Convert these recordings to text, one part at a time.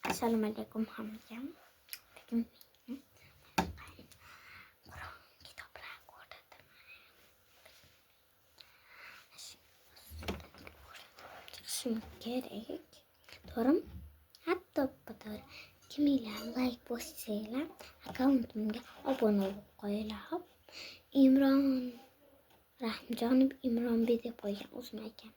Assalamualaikum hamjam. Bugün kitaplar koydum. Şimdi gerek. Doğru. Hatta kadar kimiyle like postlayla account'umga abone qo'yilib İmran Rahimjonov İmran B deb qo'ygan o'zim ekan.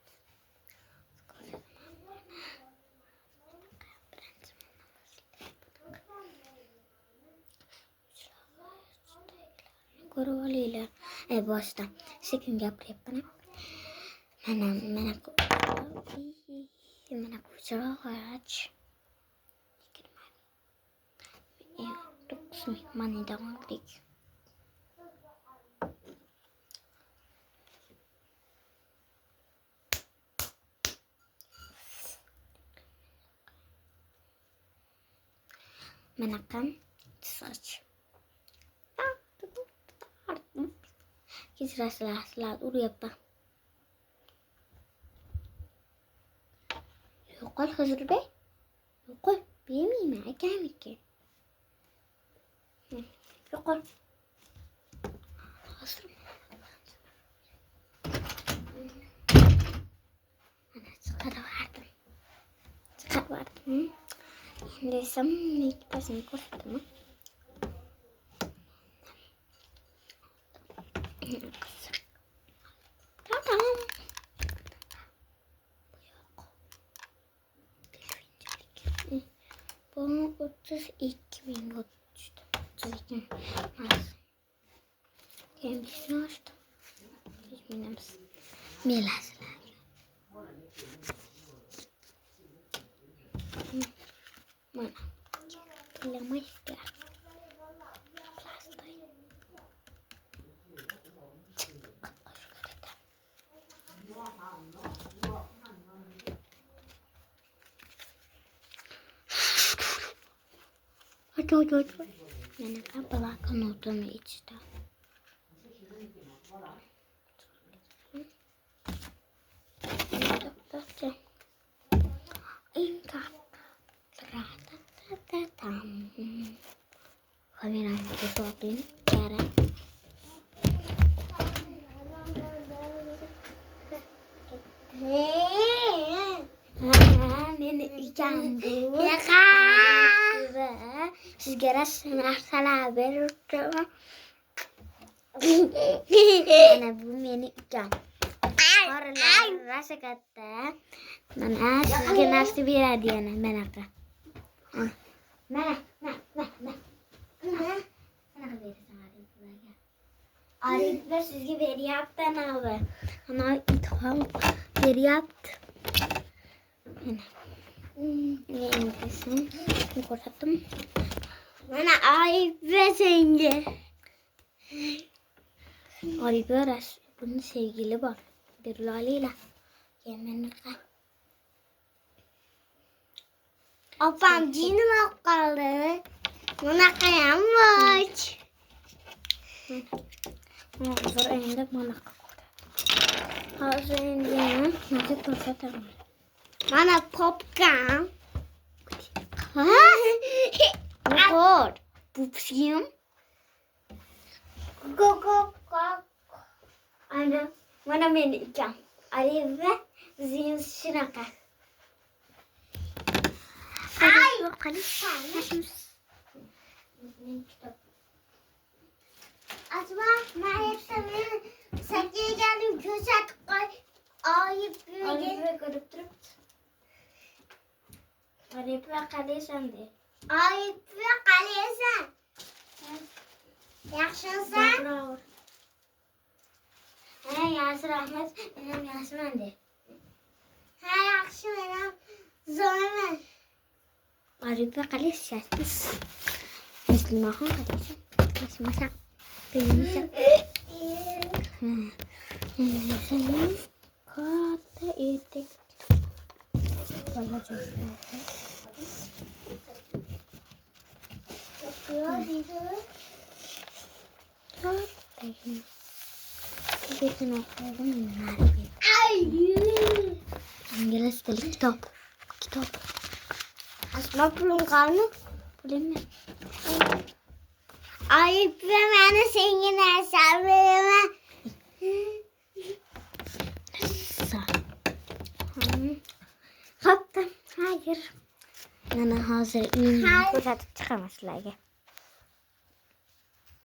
Ko'rib olinglar. Boshda sekin gapiryapman. Mana ko'chirog'ich. Mana davom qiling. Mana qan soch. Kechirasizlar, uryapman. Yo'qol Hozirбек. Yo'qol, bermayman akamniki. Yo'qol. Hozir. Mana chiqarib. Endi esa ikkitasini ko'rsataman. Bu 32.000 düştü. 32.000. Gelmişini açtım. Bilmiyorum. Milaslar. Mana. Kilometre. Aduh. Mana apa kan otomi içti. Kamerayı tutayım. Cara. Meni ikan bu. Ya kan. Sizga rasm narsalar berdim. Mana bu meni ikan. Qorilar rasa katta. Mana sizga narsa beradi yana manaqa. Mana. Arif ve sizga beryapti anavi. Ana ithom beryapti. Mana. Endi ko'rsatdim. Mana Arif ve senga. Arif ve bunun sevgili bor. Birlalıyla. Yemin qil. Opam jinim olib qoldi. Bunaqa ham bor. Hozir endi bunaqa ko'radi. Hozir endi narsa ko'rsataman. Mana popcorn. Yo'q. Bu film. Go. Ana mana meni ikam. Arif bizim shunaqa. Ay, qani. Asma, mayesini sakayganim ko'rsatib qo'y. Oyibga ko'rib turibdi. Oyibga qalaysan de. Oyibga qalaysan. Yaxshisan? Ha, yaxshi rahmat. Men ham yaxshiman de. Ha, yaxshi, men ham zo'rman. Oyibga qalaysan. Bismillah. Bismillah. Sen kata etek. İngiliz dili kitap. Asma plungano. Pulim. Ay, bana singin sabi mo. Sa. Hatta. Hayır. Nana hazır. Bu da çıkamaz lagi.